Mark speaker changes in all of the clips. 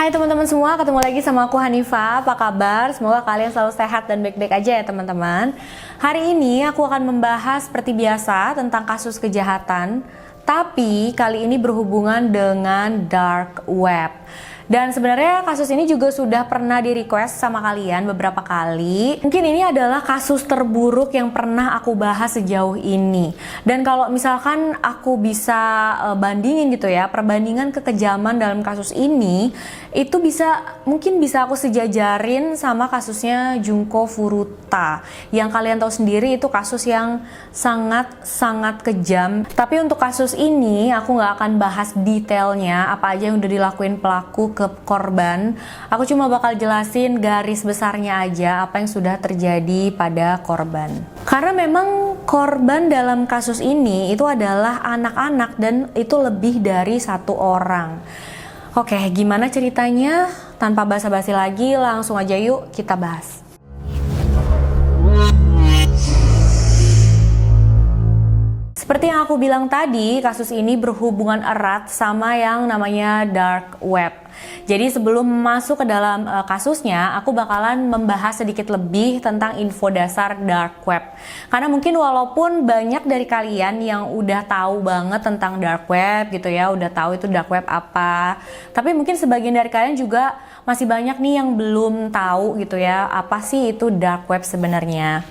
Speaker 1: Hai teman-teman semua, ketemu lagi sama aku Hanifah. Apa kabar? Semoga kalian selalu sehat dan baik-baik aja ya teman-teman. Hari ini aku akan membahas seperti biasa tentang kasus kejahatan, tapi kali ini berhubungan dengan dark web. Dan sebenarnya kasus ini juga sudah pernah di-request sama kalian beberapa kali. Mungkin ini adalah kasus terburuk yang pernah aku bahas sejauh ini. Dan kalau misalkan aku bisa bandingin gitu ya, perbandingan kekejaman dalam kasus ini, itu mungkin bisa aku sejajarin sama kasusnya Junko Furuta. Yang kalian tahu sendiri itu kasus yang sangat kejam. Tapi untuk kasus ini aku nggak akan bahas detailnya, apa aja yang udah dilakuin pelaku ke korban. Aku cuma bakal jelasin garis besarnya aja apa yang sudah terjadi pada korban. Karena memang korban dalam kasus ini itu adalah anak-anak dan itu lebih dari satu orang. Oke, gimana ceritanya? Tanpa basa-basi lagi, langsung aja yuk kita bahas. Seperti yang aku bilang tadi, kasus ini berhubungan erat sama yang namanya dark web. Jadi sebelum masuk ke dalam kasusnya, aku bakalan membahas sedikit lebih tentang info dasar dark web. Karena mungkin walaupun banyak dari kalian yang udah tahu banget tentang dark web gitu ya, udah tahu itu dark web apa, tapi mungkin sebagian dari kalian juga masih banyak nih yang belum tahu gitu ya, apa sih itu dark web sebenarnya.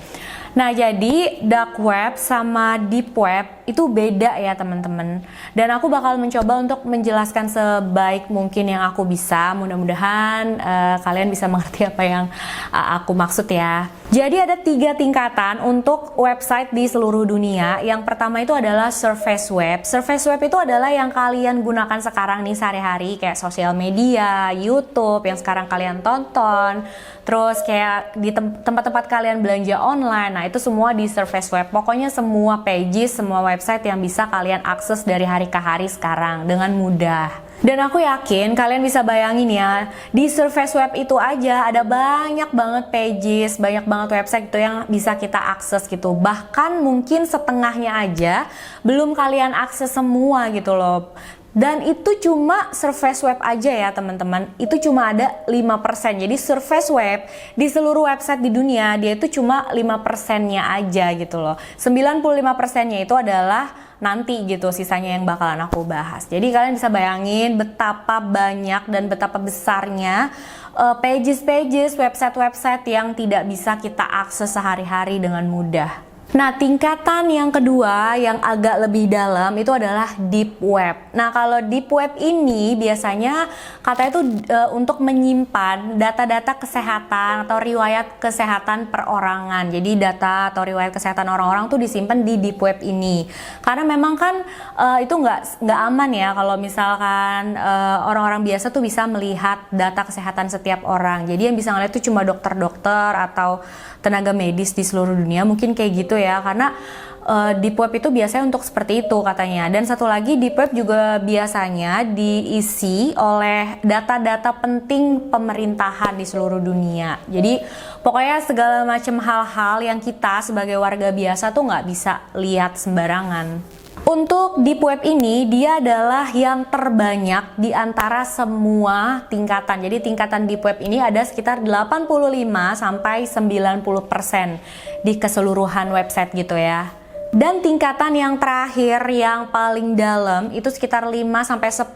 Speaker 1: Nah, jadi dark web sama deep web itu beda ya teman-teman. Dan aku bakal mencoba untuk menjelaskan sebaik mungkin yang aku bisa. Mudah-mudahan kalian bisa mengerti apa yang aku maksud ya. Jadi ada 3 tingkatan untuk website di seluruh dunia. Yang pertama itu adalah surface web. Surface web itu adalah yang kalian gunakan sekarang nih sehari-hari, kayak sosial media, YouTube yang sekarang kalian tonton. Terus kayak di tempat-tempat kalian belanja online. Nah, itu semua di surface web. Pokoknya semua pages, semua website yang bisa kalian akses dari hari ke hari sekarang dengan mudah. Dan aku yakin kalian bisa bayangin ya, di surface web itu aja ada banyak banget pages, banyak banget website itu yang bisa kita akses gitu. Bahkan mungkin setengahnya aja belum kalian akses semua gitu loh. Dan itu cuma surface web aja ya teman-teman, itu cuma ada 5%. Jadi surface web di seluruh website di dunia dia itu cuma 5%-nya aja gitu loh. 95%-nya itu adalah nanti gitu, sisanya yang bakalan aku bahas. Jadi kalian bisa bayangin betapa banyak dan betapa besarnya pages-pages, website-website yang tidak bisa kita akses sehari-hari dengan mudah. Nah, tingkatan yang kedua yang agak lebih dalam itu adalah deep web. Nah, kalau deep web ini biasanya katanya itu untuk menyimpan data-data kesehatan atau riwayat kesehatan perorangan. Jadi data atau riwayat kesehatan orang-orang tuh disimpan di deep web ini. Karena memang kan itu nggak aman ya kalau misalkan orang-orang biasa tuh bisa melihat data kesehatan setiap orang. Jadi yang bisa ngeliat itu cuma dokter-dokter atau tenaga medis di seluruh dunia, mungkin kayak gitu ya, karena deep web itu biasanya untuk seperti itu katanya. Dan satu lagi, deep web juga biasanya diisi oleh data-data penting pemerintahan di seluruh dunia. Jadi pokoknya segala macam hal-hal yang kita sebagai warga biasa tuh nggak bisa lihat sembarangan. Untuk deep web ini, dia adalah yang terbanyak di antara semua tingkatan. Jadi tingkatan deep web ini ada sekitar 85 sampai 90% di keseluruhan website gitu ya. Dan tingkatan yang terakhir yang paling dalam itu sekitar 5-10%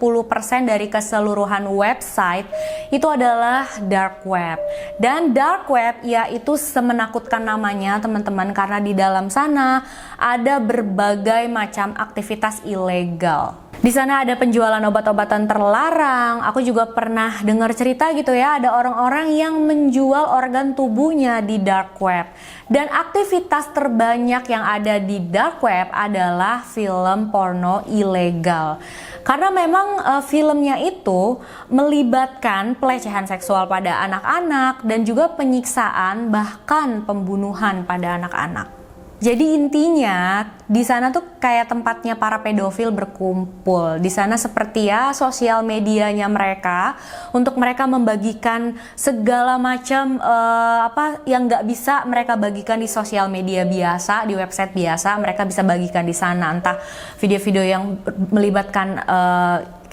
Speaker 1: dari keseluruhan website itu adalah dark web. Dan dark web yaitu semenakutkan namanya teman-teman, karena di dalam sana ada berbagai macam aktivitas ilegal. Di sana ada penjualan obat-obatan terlarang. Aku juga pernah dengar cerita gitu ya, ada orang-orang yang menjual organ tubuhnya di dark web. Dan aktivitas terbanyak yang ada di dark web adalah film porno ilegal. Karena memang filmnya itu melibatkan pelecehan seksual pada anak-anak dan juga penyiksaan bahkan pembunuhan pada anak-anak. Jadi intinya di sana tuh kayak tempatnya para pedofil berkumpul. Di sana seperti ya sosial medianya mereka untuk mereka membagikan segala macam apa yang nggak bisa mereka bagikan di sosial media biasa, di website biasa, mereka bisa bagikan di sana. Entah video-video yang melibatkan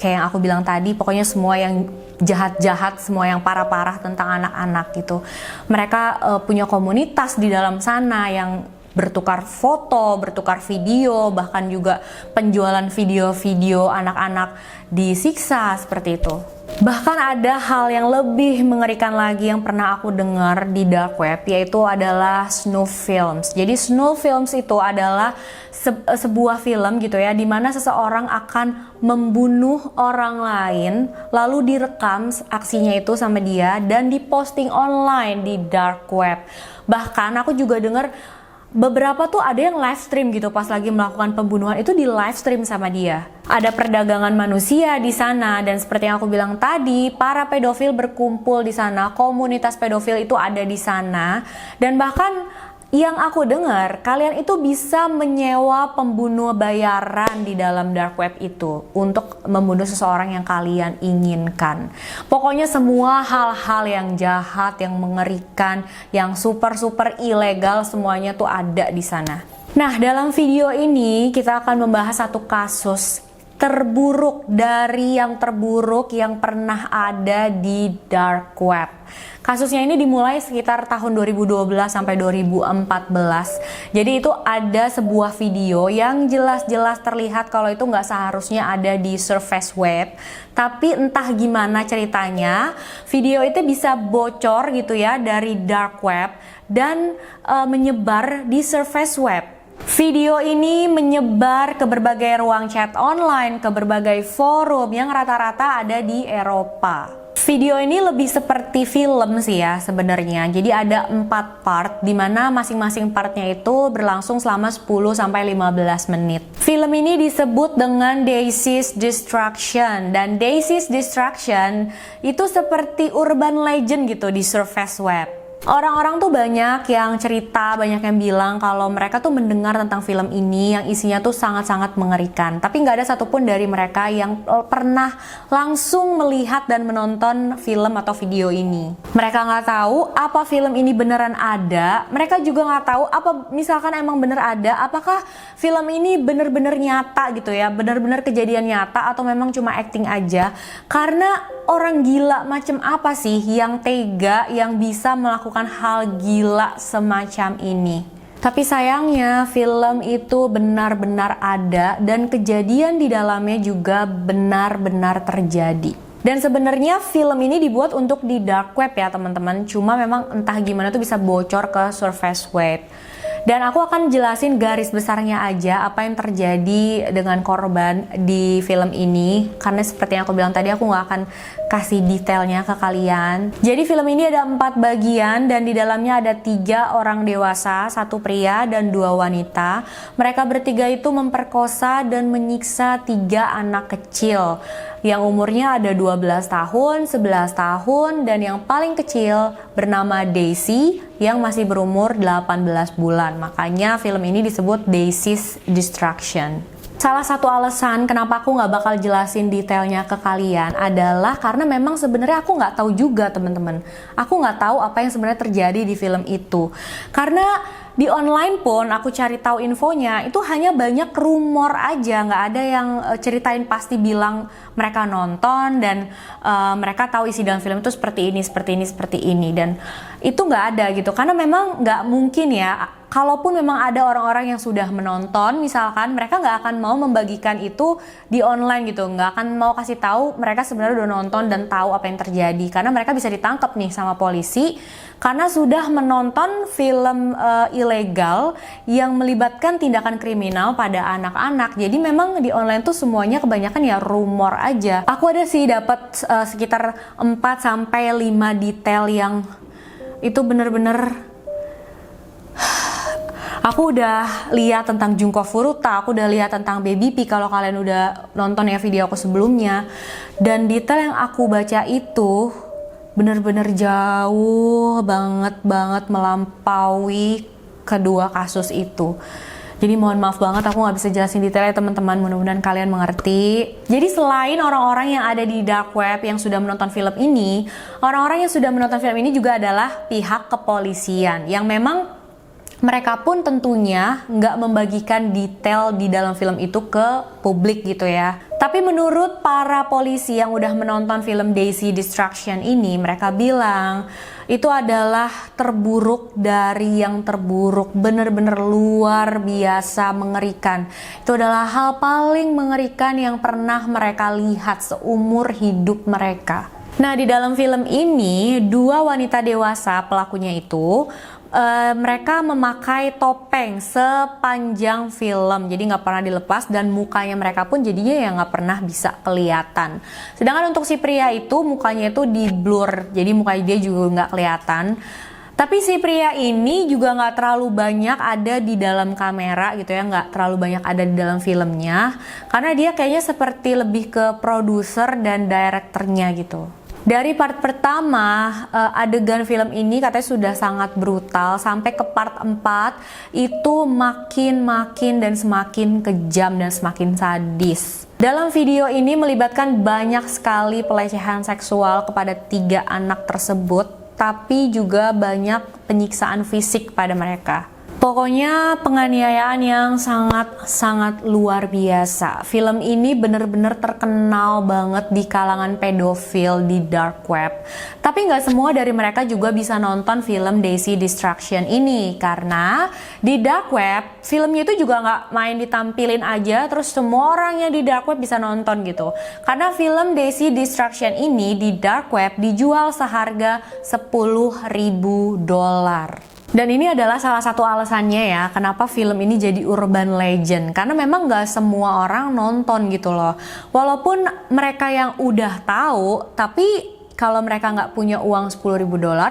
Speaker 1: kayak yang aku bilang tadi, pokoknya semua yang jahat-jahat, semua yang parah-parah tentang anak-anak gitu. Mereka punya komunitas di dalam sana yang bertukar foto, bertukar video, bahkan juga penjualan video-video anak-anak disiksa seperti itu. Bahkan ada hal yang lebih mengerikan lagi yang pernah aku dengar di dark web, yaitu adalah snuff films. Jadi snuff films itu adalah sebuah film gitu ya, dimana seseorang akan membunuh orang lain, lalu direkam aksinya itu sama dia dan diposting online di dark web. Bahkan aku juga dengar beberapa tuh ada yang live stream gitu pas lagi melakukan pembunuhan itu di live stream sama dia. Ada perdagangan manusia di sana dan seperti yang aku bilang tadi, para pedofil berkumpul di sana, komunitas pedofil itu ada di sana dan bahkan yang aku dengar, kalian itu bisa menyewa pembunuh bayaran di dalam dark web itu untuk membunuh seseorang yang kalian inginkan. Pokoknya semua hal-hal yang jahat, yang mengerikan, yang super-super ilegal semuanya tuh ada di sana. Nah, dalam video ini kita akan membahas satu kasus terburuk dari yang terburuk yang pernah ada di dark web. Kasusnya ini dimulai sekitar tahun 2012 sampai 2014. Jadi itu ada sebuah video yang jelas-jelas terlihat kalau itu nggak seharusnya ada di surface web. Tapi entah gimana ceritanya, video itu bisa bocor gitu ya dari dark web dan menyebar di surface web. Video ini menyebar ke berbagai ruang chat online, ke berbagai forum yang rata-rata ada di Eropa. Video ini lebih seperti film sih ya sebenarnya. Jadi ada 4 part di mana masing-masing partnya itu berlangsung selama 10-15 menit. Film ini disebut dengan Daisy's Destruction dan Daisy's Destruction itu seperti urban legend gitu di surface web. Orang-orang tuh banyak yang cerita, banyak yang bilang kalau mereka tuh mendengar tentang film ini yang isinya tuh sangat-sangat mengerikan. Tapi nggak ada satupun dari mereka yang pernah langsung melihat dan menonton film atau video ini. Mereka nggak tahu apa film ini beneran ada. Mereka juga nggak tahu apa misalkan emang bener ada, apakah film ini bener-bener nyata gitu ya, bener-bener kejadian nyata atau memang cuma acting aja. Karena orang gila macam apa sih yang tega, yang bisa melakukan hal gila semacam ini. Tapi sayangnya film itu benar-benar ada dan kejadian di dalamnya juga benar-benar terjadi. Dan sebenarnya film ini dibuat untuk di dark web ya teman-teman. Cuma memang entah gimana tuh bisa bocor ke surface web. Dan aku akan jelasin garis besarnya aja apa yang terjadi dengan korban di film ini. Karena seperti yang aku bilang tadi, aku nggak akan kasih detailnya ke kalian. Jadi film ini ada 4 bagian dan di dalamnya ada 3 orang dewasa, 1 pria dan 2 wanita. Mereka bertiga itu memperkosa dan menyiksa 3 anak kecil yang umurnya ada 12 tahun, 11 tahun, dan yang paling kecil bernama Daisy yang masih berumur 18 bulan. Makanya film ini disebut Daisy's Destruction. Salah satu alasan kenapa aku nggak bakal jelasin detailnya ke kalian adalah karena memang sebenarnya aku nggak tahu juga teman-teman. Aku nggak tahu apa yang sebenarnya terjadi di film itu. Karena di online pun aku cari tahu infonya itu hanya banyak rumor aja, nggak ada yang ceritain pasti bilang mereka nonton dan mereka tahu isi dalam film itu seperti ini, seperti ini, seperti ini, dan itu nggak ada gitu karena memang nggak mungkin ya. Kalaupun memang ada orang-orang yang sudah menonton, misalkan mereka nggak akan mau membagikan itu di online gitu, nggak akan mau kasih tahu mereka sebenarnya udah nonton dan tahu apa yang terjadi, karena mereka bisa ditangkap nih sama polisi karena sudah menonton film ilegal yang melibatkan tindakan kriminal pada anak-anak. Jadi memang di online tuh semuanya kebanyakan ya rumor aja. Aku ada sih dapat sekitar 4-5 detail yang itu bener-bener. Aku udah lihat tentang Junko Furuta, aku udah lihat tentang Baby P kalau kalian udah nonton ya video aku sebelumnya. Dan detail yang aku baca itu bener-bener jauh banget melampaui kedua kasus itu. Jadi mohon maaf banget aku nggak bisa jelasin detailnya teman-teman, mudah-mudahan kalian mengerti. Jadi selain orang-orang yang ada di dark web yang sudah menonton film ini, orang-orang yang sudah menonton film ini juga adalah pihak kepolisian yang memang mereka pun tentunya nggak membagikan detail di dalam film itu ke publik gitu ya. Tapi menurut para polisi yang udah menonton film Daisy Destruction ini, mereka bilang itu adalah terburuk dari yang terburuk, bener-bener luar biasa mengerikan. Itu adalah hal paling mengerikan yang pernah mereka lihat seumur hidup mereka. Nah, di dalam film ini, dua wanita dewasa pelakunya itu mereka memakai topeng sepanjang film, jadi nggak pernah dilepas, dan mukanya mereka pun jadinya ya nggak pernah bisa kelihatan. Sedangkan untuk si pria itu mukanya itu di blur, jadi mukanya dia juga nggak kelihatan. Tapi si pria ini juga nggak terlalu banyak ada di dalam kamera gitu ya, nggak terlalu banyak ada di dalam filmnya, karena dia kayaknya seperti lebih ke produser dan direkturnya gitu. Dari part pertama, adegan film ini katanya sudah sangat brutal, sampai ke part 4 itu makin dan semakin kejam dan semakin sadis. Dalam video ini melibatkan banyak sekali pelecehan seksual kepada 3 anak tersebut, tapi juga banyak penyiksaan fisik pada mereka. Pokoknya penganiayaan yang sangat luar biasa. Film ini bener-bener terkenal banget di kalangan pedofil di dark web. Tapi nggak semua dari mereka juga bisa nonton film Daisy Destruction ini, karena di dark web filmnya itu juga nggak main ditampilin aja terus semua orang yang di dark web bisa nonton gitu. Karena film Daisy Destruction ini di dark web dijual seharga $10.000. Dan ini adalah salah satu alasannya ya kenapa film ini jadi urban legend, karena memang nggak semua orang nonton gitu loh. Walaupun mereka yang udah tahu, tapi kalau mereka nggak punya uang $10.000,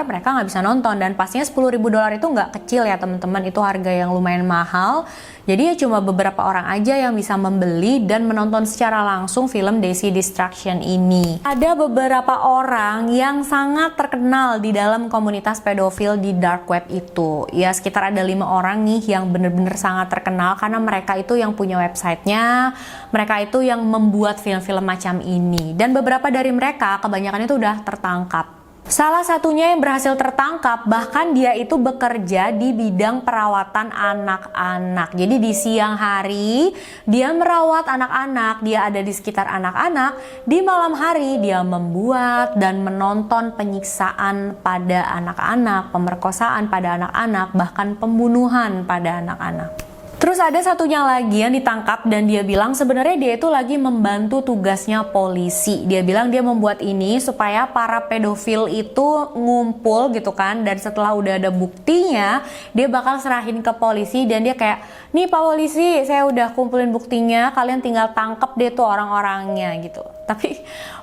Speaker 1: mereka nggak bisa nonton. Dan pastinya $10.000 itu nggak kecil ya teman-teman, itu harga yang lumayan mahal. Jadi ya cuma beberapa orang aja yang bisa membeli dan menonton secara langsung film Daisy Destruction ini. Ada beberapa orang yang sangat terkenal di dalam komunitas pedofil di dark web itu. Ya sekitar ada 5 orang nih yang bener-bener sangat terkenal, karena mereka itu yang punya websitenya, mereka itu yang membuat film-film macam ini. Dan beberapa dari mereka kebanyakan itu udah tertangkap. Salah satunya yang berhasil tertangkap, bahkan dia itu bekerja di bidang perawatan anak-anak. Jadi di siang hari dia merawat anak-anak, dia ada di sekitar anak-anak. Di malam hari dia membuat dan menonton penyiksaan pada anak-anak, pemerkosaan pada anak-anak, bahkan pembunuhan pada anak-anak. Terus ada satunya lagi yang ditangkap dan dia bilang sebenarnya dia itu lagi membantu tugasnya polisi. Dia bilang dia membuat ini supaya para pedofil itu ngumpul gitu kan, dan setelah udah ada buktinya dia bakal serahin ke polisi dan dia kayak, nih Pak Polisi, saya udah kumpulin buktinya, kalian tinggal tangkep deh tuh orang-orangnya gitu. Tapi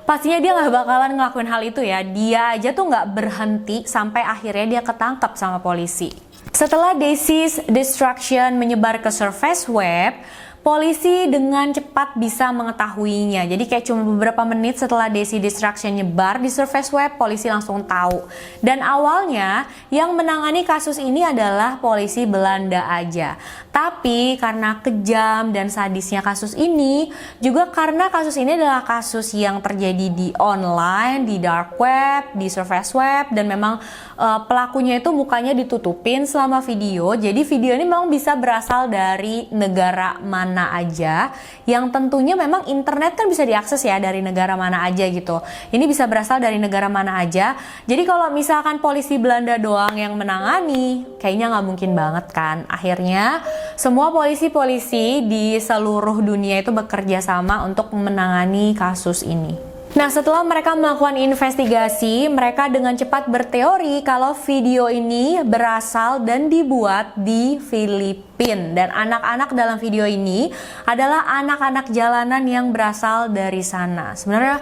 Speaker 1: pastinya dia nggak bakalan ngelakuin hal itu ya, dia aja tuh nggak berhenti sampai akhirnya dia ketangkep sama polisi. Setelah Daisy's Destruction menyebar ke surface web, polisi dengan cepat bisa mengetahuinya. Jadi kayak cuma beberapa menit setelah Daisy Destruction nyebar di surface web, polisi langsung tahu. Dan awalnya yang menangani kasus ini adalah polisi Belanda aja. Tapi karena kejam dan sadisnya kasus ini, juga karena kasus ini adalah kasus yang terjadi di online, di dark web, di surface web, dan memang pelakunya itu mukanya ditutupin selama video. Jadi video ini memang bisa berasal dari negara mana aja, yang tentunya memang internet kan bisa diakses ya dari negara mana aja gitu. Ini bisa berasal dari negara mana aja. Jadi kalau misalkan polisi Belanda doang yang menangani, kayaknya nggak mungkin banget kan. Akhirnya semua polisi-polisi di seluruh dunia itu bekerja sama untuk menangani kasus ini. Nah, setelah mereka melakukan investigasi, mereka dengan cepat berteori kalau video ini berasal dan dibuat di Filipina. Dan anak-anak dalam video ini adalah anak-anak jalanan yang berasal dari sana. Sebenarnya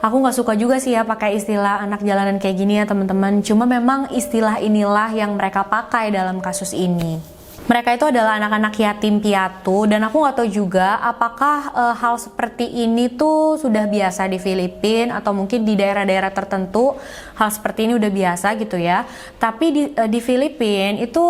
Speaker 1: aku nggak suka juga sih ya pakai istilah anak jalanan kayak gini ya teman-teman. Cuma memang istilah inilah yang mereka pakai dalam kasus ini. Mereka itu adalah anak-anak yatim piatu, dan aku nggak tahu juga apakah hal seperti ini tuh sudah biasa di Filipina atau mungkin di daerah-daerah tertentu hal seperti ini udah biasa gitu ya. Tapi di Filipina itu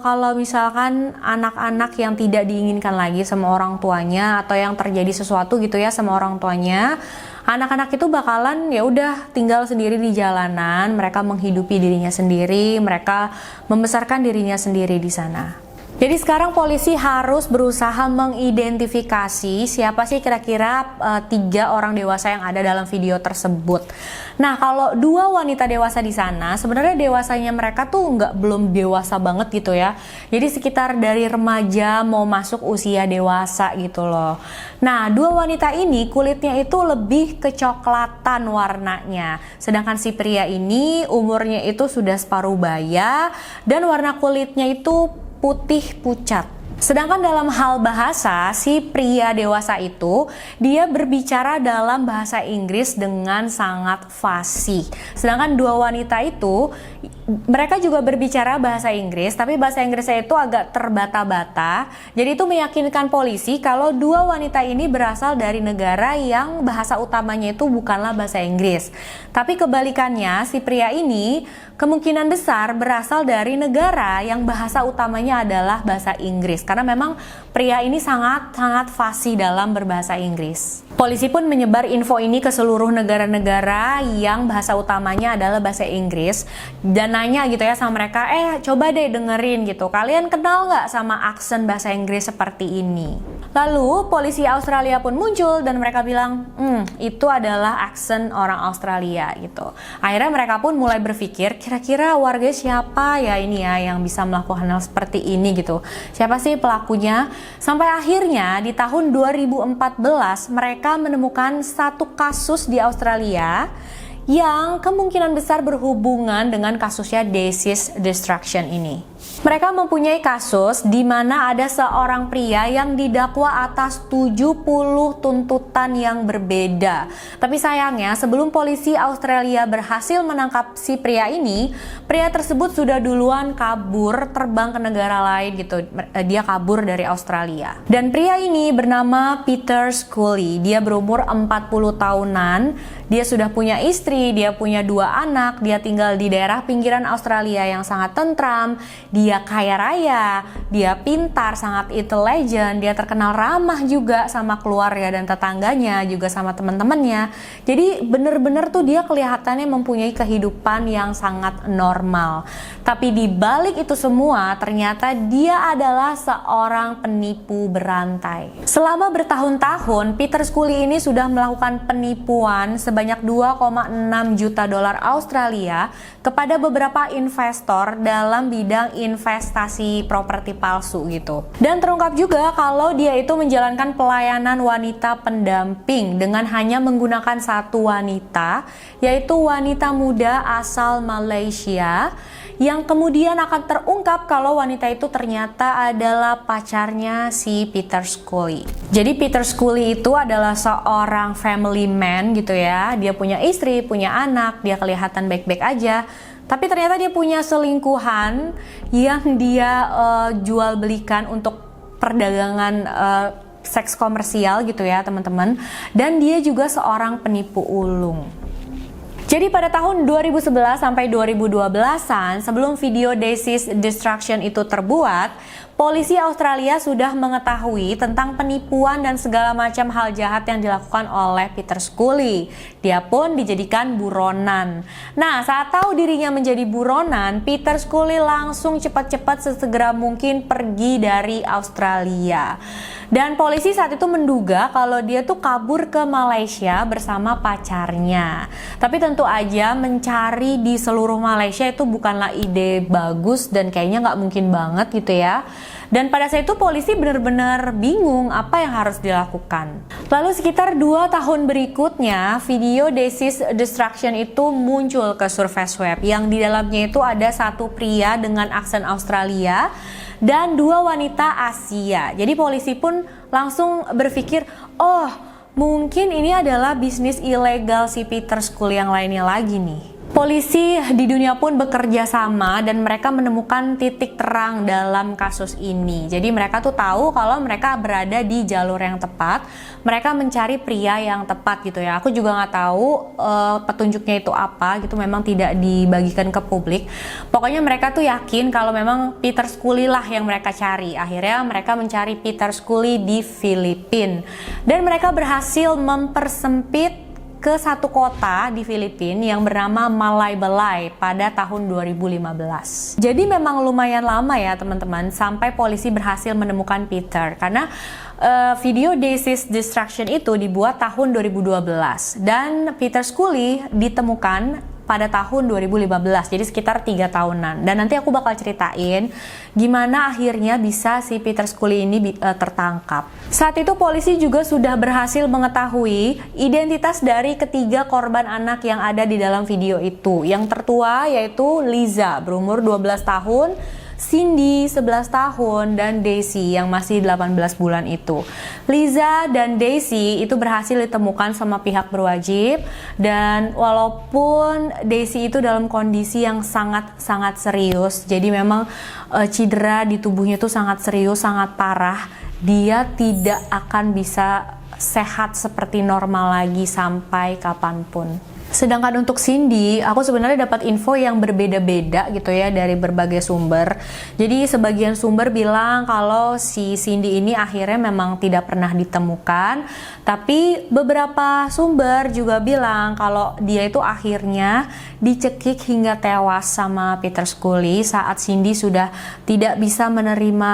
Speaker 1: kalau misalkan anak-anak yang tidak diinginkan lagi sama orang tuanya atau yang terjadi sesuatu gitu ya sama orang tuanya, anak-anak itu bakalan ya udah tinggal sendiri di jalanan, mereka menghidupi dirinya sendiri, mereka membesarkan dirinya sendiri di sana. Jadi sekarang polisi harus berusaha mengidentifikasi siapa sih kira-kira 3 orang dewasa yang ada dalam video tersebut. Nah, kalau 2 wanita dewasa di sana, sebenarnya dewasanya mereka tuh belum dewasa banget gitu ya. Jadi sekitar dari remaja mau masuk usia dewasa gitu loh. Nah, 2 wanita ini kulitnya itu lebih kecoklatan warnanya. Sedangkan si pria ini umurnya itu sudah separuh baya dan warna kulitnya itu putih pucat. Sedangkan dalam hal bahasa, si pria dewasa itu dia berbicara dalam bahasa Inggris dengan sangat fasih. Sedangkan 2 wanita itu mereka juga berbicara bahasa Inggris, tapi bahasa Inggrisnya itu agak terbata-bata. Jadi itu meyakinkan polisi kalau 2 wanita ini berasal dari negara yang bahasa utamanya itu bukanlah bahasa Inggris. Tapi kebalikannya, si pria ini kemungkinan besar berasal dari negara yang bahasa utamanya adalah bahasa Inggris. Karena memang pria ini sangat fasih dalam berbahasa Inggris. Polisi pun menyebar info ini ke seluruh negara-negara yang bahasa utamanya adalah bahasa Inggris dan nanya gitu ya sama mereka, coba deh dengerin gitu, kalian kenal nggak sama aksen bahasa Inggris seperti ini? Lalu polisi Australia pun muncul dan mereka bilang, itu adalah aksen orang Australia gitu. Akhirnya mereka pun mulai berpikir, kira-kira warga siapa ya ini ya yang bisa melakukan hal seperti ini gitu. Siapa sih pelakunya? Sampai akhirnya di tahun 2014 mereka menemukan satu kasus di Australia yang kemungkinan besar berhubungan dengan kasusnya Deceased Destruction ini. Mereka mempunyai kasus di mana ada seorang pria yang didakwa atas 70 tuntutan yang berbeda. Tapi sayangnya sebelum polisi Australia berhasil menangkap si pria ini, pria tersebut sudah duluan kabur terbang ke negara lain gitu. Dia kabur dari Australia. Dan pria ini bernama Peter Scully. Dia berumur 40 tahunan. Dia sudah punya istri, dia punya 2 anak, dia tinggal di daerah pinggiran Australia yang sangat tentram. Dia kaya raya, dia pintar, sangat intelligent, dia terkenal ramah juga sama keluarga dan tetangganya, juga sama teman-temannya. Jadi bener-bener tuh dia kelihatannya mempunyai kehidupan yang sangat normal. Tapi di balik itu semua, ternyata dia adalah seorang penipu berantai. Selama bertahun-tahun, Peter Scully ini sudah melakukan penipuan sebanyak 2,6 juta dolar Australia kepada beberapa investor dalam bidang investasi properti palsu gitu. Dan terungkap juga kalau dia itu menjalankan pelayanan wanita pendamping dengan hanya menggunakan satu wanita, yaitu wanita muda asal Malaysia, yang kemudian akan terungkap kalau wanita itu ternyata adalah pacarnya si Peter Scully. Jadi Peter Scully itu adalah seorang family man gitu ya. Dia punya istri, punya anak, dia kelihatan baik-baik aja. Tapi ternyata dia punya selingkuhan yang dia jual belikan untuk perdagangan seks komersial gitu ya teman-teman. Dan dia juga seorang penipu ulung. Jadi pada tahun 2011 sampai 2012-an, sebelum video Deceased Destruction itu terbuat, polisi Australia sudah mengetahui tentang penipuan dan segala macam hal jahat yang dilakukan oleh Peter Scully. Dia pun dijadikan buronan. Nah, saat tahu dirinya menjadi buronan, Peter Scully langsung cepat-cepat sesegera mungkin pergi dari Australia. Dan polisi saat itu menduga kalau dia tuh kabur ke Malaysia bersama pacarnya. Tapi tentu aja mencari di seluruh Malaysia itu bukanlah ide bagus dan kayaknya nggak mungkin banget gitu ya. Dan pada saat itu polisi benar-benar bingung apa yang harus dilakukan. Lalu sekitar 2 tahun berikutnya, video Deceased Destruction itu muncul ke surface web yang di dalamnya itu ada satu pria dengan aksen Australia dan 2 wanita Asia. Jadi polisi pun langsung berpikir, oh mungkin ini adalah bisnis ilegal si Peter Scully yang lainnya lagi nih. Polisi di dunia pun bekerja sama dan mereka menemukan titik terang dalam kasus ini. Jadi mereka tuh tahu kalau mereka berada di jalur yang tepat. Mereka mencari pria yang tepat gitu ya. Aku juga nggak tahu petunjuknya itu apa gitu. Memang tidak dibagikan ke publik. Pokoknya mereka tuh yakin kalau memang Peter Scully lah yang mereka cari. Akhirnya mereka mencari Peter Scully di Filipina. Dan mereka berhasil mempersempit ke satu kota di Filipina yang bernama Malaybalay pada tahun 2015. Jadi memang lumayan lama ya teman-teman sampai polisi berhasil menemukan Peter, karena video Daisy's Destruction itu dibuat tahun 2012 dan Peter Schooley ditemukan pada tahun 2015, jadi sekitar 3 tahunan. Dan nanti aku bakal ceritain gimana akhirnya bisa si Peter Schooley ini tertangkap. Saat itu polisi juga sudah berhasil mengetahui identitas dari ketiga korban anak yang ada di dalam video itu. Yang tertua yaitu Liza berumur 12 tahun, Cindy 11 tahun, dan Daisy yang masih 18 bulan itu. Liza dan Daisy itu berhasil ditemukan sama pihak berwajib, dan walaupun Daisy itu dalam kondisi yang sangat serius, jadi memang cedera di tubuhnya itu sangat serius, sangat parah, dia tidak akan bisa sehat seperti normal lagi sampai kapanpun. Sedangkan untuk Cindy, aku sebenarnya dapat info yang berbeda-beda gitu ya dari berbagai sumber. Jadi sebagian sumber bilang kalau si Cindy ini akhirnya memang tidak pernah ditemukan, tapi beberapa sumber juga bilang kalau dia itu akhirnya dicekik hingga tewas sama Peter Schooley saat Cindy sudah tidak bisa menerima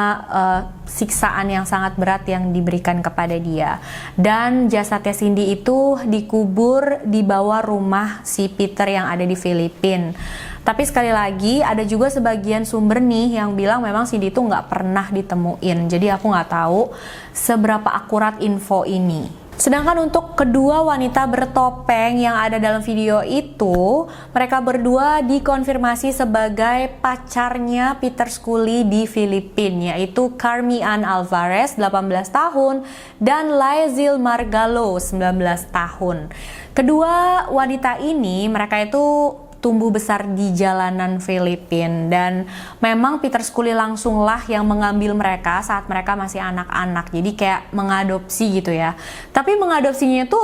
Speaker 1: siksaan yang sangat berat yang diberikan kepada dia. Dan jasadnya Cindy itu dikubur di bawah rumah si Peter yang ada di Filipina. Tapi sekali lagi ada juga sebagian sumber nih yang bilang memang Cindy itu nggak pernah ditemuin. Jadi aku nggak tahu seberapa akurat info ini. Sedangkan untuk kedua wanita bertopeng yang ada dalam video itu, mereka berdua dikonfirmasi sebagai pacarnya Peter Schooley di Filipina, yaitu Carmi Ann Alvarez 18 tahun dan Laizil Margalo 19 tahun. Kedua wanita ini mereka itu tumbuh besar di jalanan Filipina, dan memang Peter Schooley langsunglah yang mengambil mereka saat mereka masih anak-anak, jadi kayak mengadopsi gitu ya. Tapi mengadopsinya itu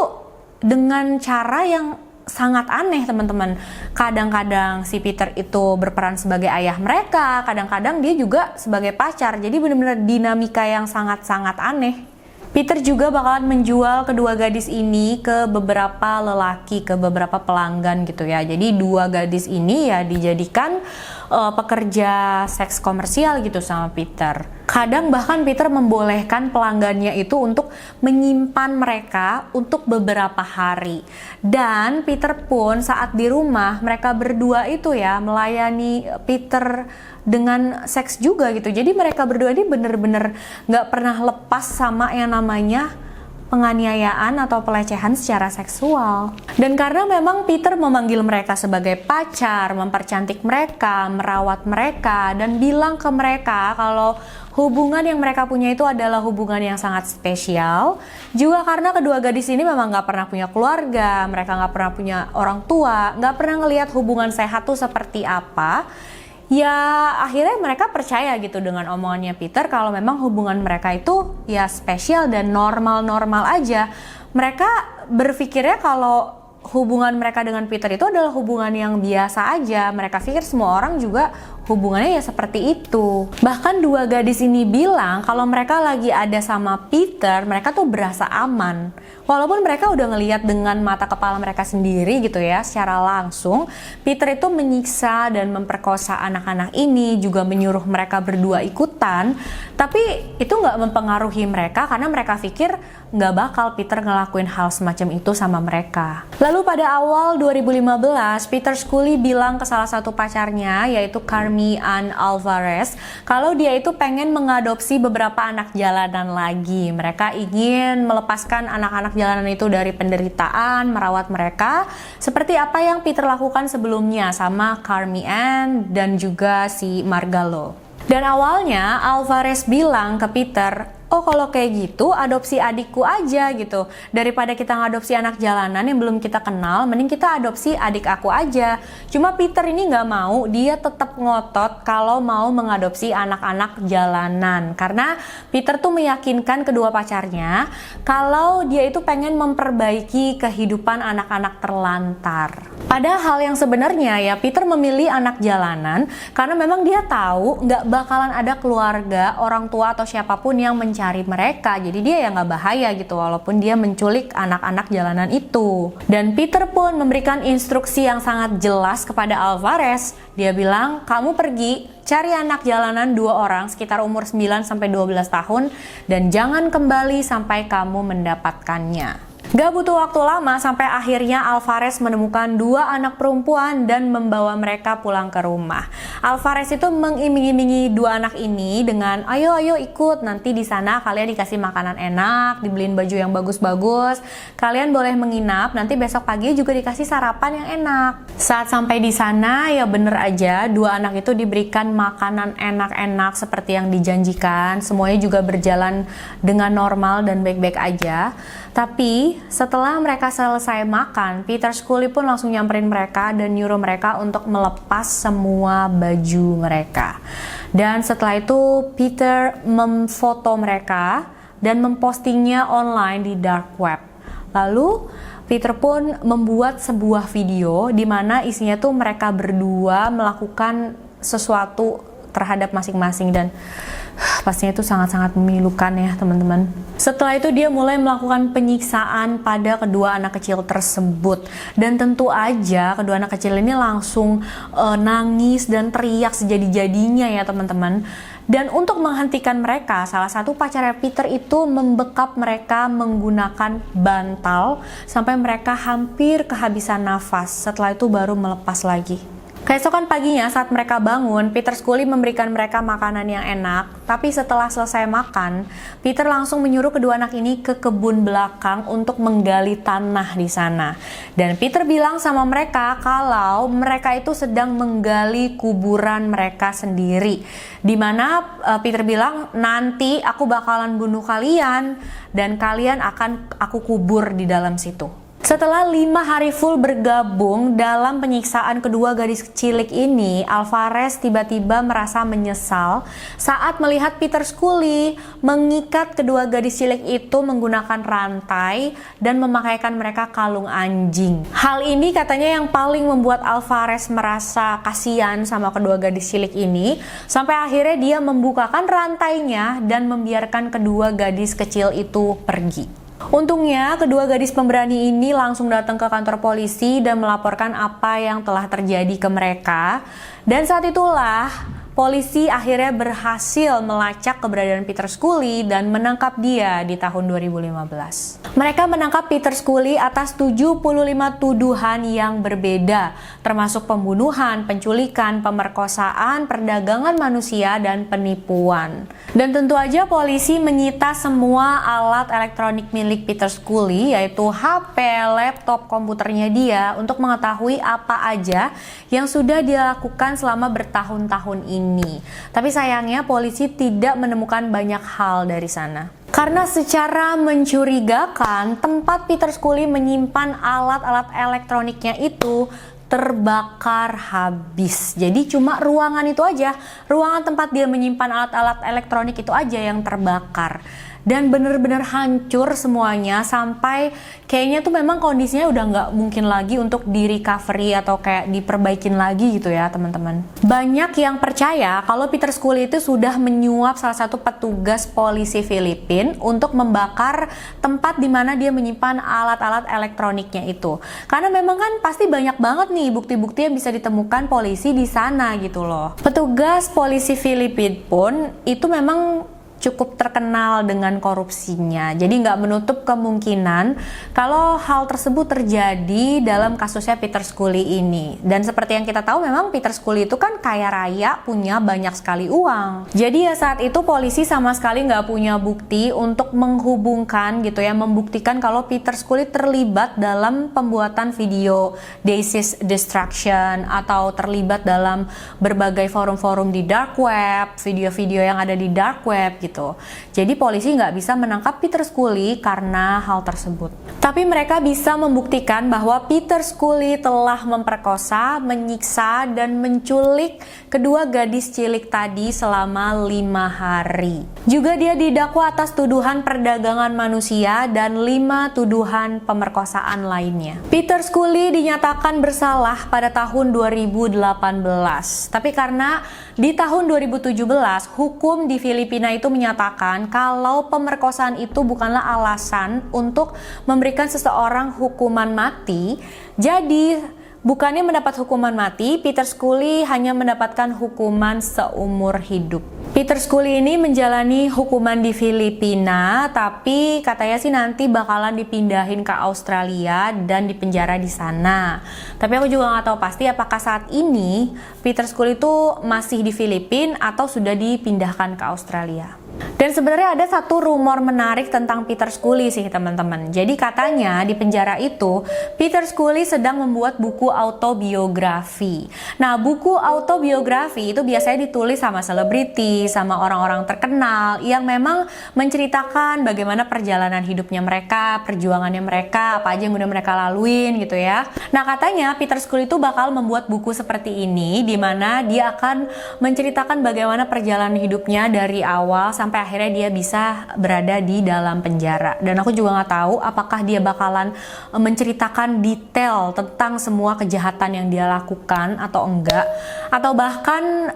Speaker 1: dengan cara yang sangat aneh teman-teman. Kadang-kadang si Peter itu berperan sebagai ayah mereka, kadang-kadang dia juga sebagai pacar, jadi benar-benar dinamika yang sangat-sangat aneh. Peter juga bakalan menjual kedua gadis ini ke beberapa lelaki, ke beberapa pelanggan gitu ya. Jadi dua gadis ini ya dijadikan pekerja seks komersial gitu sama Peter. Kadang bahkan Peter membolehkan pelanggannya itu untuk menyimpan mereka untuk beberapa hari. Dan Peter pun saat di rumah mereka berdua itu ya melayani Peter dengan seks juga gitu. Jadi mereka berdua ini bener-bener gak pernah lepas sama yang namanya penganiayaan atau pelecehan secara seksual. Dan karena memang Peter memanggil mereka sebagai pacar, mempercantik mereka, merawat mereka, dan bilang ke mereka kalau hubungan yang mereka punya itu adalah hubungan yang sangat spesial. Juga karena kedua gadis ini memang gak pernah punya keluarga, mereka gak pernah punya orang tua, gak pernah ngelihat hubungan sehat tuh seperti apa. Ya akhirnya mereka percaya gitu dengan omongannya Peter kalau memang hubungan mereka itu ya spesial dan normal-normal aja. Mereka berpikirnya kalau hubungan mereka dengan Peter itu adalah hubungan yang biasa aja. Mereka pikir semua orang juga hubungannya ya seperti itu. Bahkan dua gadis ini bilang kalau mereka lagi ada sama Peter, mereka tuh berasa aman. Walaupun mereka udah ngelihat dengan mata kepala mereka sendiri gitu ya, secara langsung Peter itu menyiksa dan memperkosa anak-anak ini, juga menyuruh mereka berdua ikutan. Tapi itu nggak mempengaruhi mereka karena mereka pikir nggak bakal Peter ngelakuin hal semacam itu sama mereka. Lalu pada awal 2015, Peter Schooley bilang ke salah satu pacarnya, yaitu Carmi Ann Alvarez, kalau dia itu pengen mengadopsi beberapa anak jalanan lagi. Mereka ingin melepaskan anak-anak jalanan itu dari penderitaan, merawat mereka, seperti apa yang Peter lakukan sebelumnya sama Carmi Ann dan juga si Margalo. Dan awalnya Alvarez bilang ke Peter, oh kalau kayak gitu adopsi adikku aja gitu. Daripada kita ngadopsi anak jalanan yang belum kita kenal, mending kita adopsi adik aku aja. Cuma Peter ini nggak mau, dia tetap ngotot kalau mau mengadopsi anak-anak jalanan. Karena Peter tuh meyakinkan kedua pacarnya kalau dia itu pengen memperbaiki kehidupan anak-anak terlantar. Padahal yang sebenarnya ya Peter memilih anak jalanan karena memang dia tahu nggak bakalan ada keluarga, orang tua atau siapapun yang mencari mencari mereka. Jadi dia ya nggak bahaya gitu walaupun dia menculik anak-anak jalanan itu. Dan Peter pun memberikan instruksi yang sangat jelas kepada Alvarez. Dia bilang, kamu pergi cari anak jalanan 2 orang sekitar umur 9-12 tahun dan jangan kembali sampai kamu mendapatkannya. Gak butuh waktu lama sampai akhirnya Alvarez menemukan 2 anak perempuan dan membawa mereka pulang ke rumah. Alvarez itu mengiming-imingi 2 anak ini dengan ayo ikut, nanti di sana kalian dikasih makanan enak, dibeliin baju yang bagus-bagus, kalian boleh menginap, nanti besok pagi juga dikasih sarapan yang enak. Saat sampai di sana ya bener aja 2 anak itu diberikan makanan enak-enak seperti yang dijanjikan, semuanya juga berjalan dengan normal dan baik-baik aja. Tapi setelah mereka selesai makan, Peter Scully pun langsung nyamperin mereka dan nyuruh mereka untuk melepas semua baju mereka. Dan setelah itu Peter memfoto mereka dan mempostingnya online di dark web. Lalu Peter pun membuat sebuah video di mana isinya tuh mereka berdua melakukan sesuatu terhadap masing-masing dan pastinya itu sangat-sangat memilukan ya teman-teman. Setelah itu dia mulai melakukan penyiksaan pada kedua anak kecil tersebut. Dan tentu aja kedua anak kecil ini langsung nangis dan teriak sejadi-jadinya ya teman-teman. Dan untuk menghentikan mereka, salah satu pacarnya Peter itu membekap mereka menggunakan bantal sampai mereka hampir kehabisan nafas. Setelah itu baru melepas lagi. Keesokan paginya saat mereka bangun, Peter Scully memberikan mereka makanan yang enak. Tapi setelah selesai makan, Peter langsung menyuruh kedua anak ini ke kebun belakang untuk menggali tanah di sana. Dan Peter bilang sama mereka kalau mereka itu sedang menggali kuburan mereka sendiri. Dimana Peter bilang, nanti aku bakalan bunuh kalian dan kalian akan aku kubur di dalam situ. Setelah 5 hari full bergabung dalam penyiksaan kedua gadis cilik ini, Alvarez tiba-tiba merasa menyesal saat melihat Peter Scully mengikat kedua gadis cilik itu menggunakan rantai dan memakaikan mereka kalung anjing. Hal ini katanya yang paling membuat Alvarez merasa kasihan sama kedua gadis cilik ini, sampai akhirnya dia membukakan rantainya dan membiarkan kedua gadis kecil itu pergi. Untungnya, kedua gadis pemberani ini langsung datang ke kantor polisi dan melaporkan apa yang telah terjadi ke mereka. Dan saat itulah, polisi akhirnya berhasil melacak keberadaan Peter Scully dan menangkap dia di tahun 2015. Mereka menangkap Peter Scully atas 75 tuduhan yang berbeda, termasuk pembunuhan, penculikan, pemerkosaan, perdagangan manusia, dan penipuan. Dan tentu aja polisi menyita semua alat elektronik milik Peter Scully, yaitu HP, laptop, komputernya dia, untuk mengetahui apa aja yang sudah dia lakukan selama bertahun-tahun ini. Tapi sayangnya polisi tidak menemukan banyak hal dari sana. Karena secara mencurigakan, tempat Peter Scully menyimpan alat-alat elektroniknya itu terbakar habis. Jadi cuma ruangan itu aja, ruangan tempat dia menyimpan alat-alat elektronik itu aja yang terbakar. Dan bener-bener hancur semuanya sampai kayaknya tuh memang kondisinya udah nggak mungkin lagi untuk di recovery atau kayak diperbaikin lagi gitu ya teman-teman. Banyak yang percaya kalau Peter Scully itu sudah menyuap salah satu petugas polisi Filipina untuk membakar tempat di mana dia menyimpan alat-alat elektroniknya itu. Karena memang kan pasti banyak banget nih bukti-bukti yang bisa ditemukan polisi di sana gitu loh. Petugas polisi Filipina pun itu memang cukup terkenal dengan korupsinya. Jadi nggak menutup kemungkinan kalau hal tersebut terjadi dalam kasusnya Peter Scully ini. Dan seperti yang kita tahu memang Peter Scully itu kan kaya raya, punya banyak sekali uang. Jadi ya saat itu polisi sama sekali nggak punya bukti untuk menghubungkan gitu ya, membuktikan kalau Peter Scully terlibat dalam pembuatan video Daisy's Destruction atau terlibat dalam berbagai forum-forum di dark web, video-video yang ada di dark web gitu. Jadi polisi nggak bisa menangkap Peter Scully karena hal tersebut. Tapi mereka bisa membuktikan bahwa Peter Scully telah memperkosa, menyiksa, dan menculik kedua gadis cilik tadi selama 5 hari. Juga dia didakwa atas tuduhan perdagangan manusia dan 5 tuduhan pemerkosaan lainnya. Peter Scully dinyatakan bersalah pada tahun 2018. Tapi karena di tahun 2017 hukum di Filipina itu menyatakan kalau pemerkosaan itu bukanlah alasan untuk memberikan seseorang hukuman mati. Jadi bukannya mendapat hukuman mati, Peter Schooley hanya mendapatkan hukuman seumur hidup. Peter Schooley ini menjalani hukuman di Filipina, tapi katanya sih nanti bakalan dipindahin ke Australia dan dipenjara di sana. Tapi aku juga nggak tahu pasti apakah saat ini Peter Schooley itu masih di Filipina atau sudah dipindahkan ke Australia. Dan sebenarnya ada satu rumor menarik tentang Peter Schooley sih teman-teman. Jadi katanya di penjara itu Peter Schooley sedang membuat buku autobiografi. Nah, buku autobiografi itu biasanya ditulis sama selebriti, sama orang-orang terkenal yang memang menceritakan bagaimana perjalanan hidupnya mereka, perjuangannya mereka, apa aja yang udah mereka laluin gitu ya. Nah, katanya Peter Schooley itu bakal membuat buku seperti ini di mana dia akan menceritakan bagaimana perjalanan hidupnya dari awal sampai akhirnya dia bisa berada di dalam penjara. Dan aku juga nggak tahu apakah dia bakalan menceritakan detail tentang semua kejahatan yang dia lakukan atau enggak, atau bahkan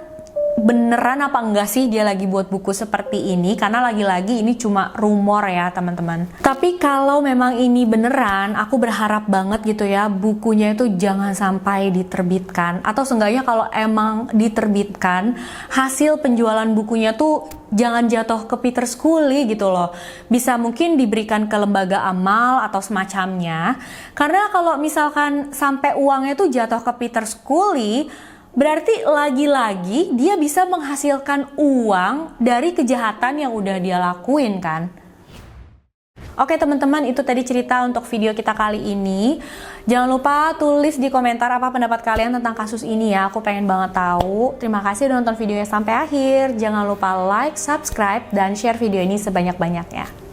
Speaker 1: beneran apa enggak sih dia lagi buat buku seperti ini, karena lagi-lagi ini cuma rumor ya teman-teman. Tapi kalau memang ini beneran, aku berharap banget gitu ya bukunya itu jangan sampai diterbitkan, atau seenggaknya kalau emang diterbitkan hasil penjualan bukunya tuh jangan jatuh ke Peter Schooley gitu loh. Bisa mungkin diberikan ke lembaga amal atau semacamnya, karena kalau misalkan sampai uangnya tuh jatuh ke Peter Schooley, berarti lagi-lagi dia bisa menghasilkan uang dari kejahatan yang udah dia lakuin kan. Oke teman-teman, itu tadi cerita untuk video kita kali ini. Jangan lupa tulis di komentar apa pendapat kalian tentang kasus ini ya. Aku pengen banget tahu. Terima kasih udah nonton videonya sampai akhir. Jangan lupa like, subscribe, dan share video ini sebanyak-banyaknya.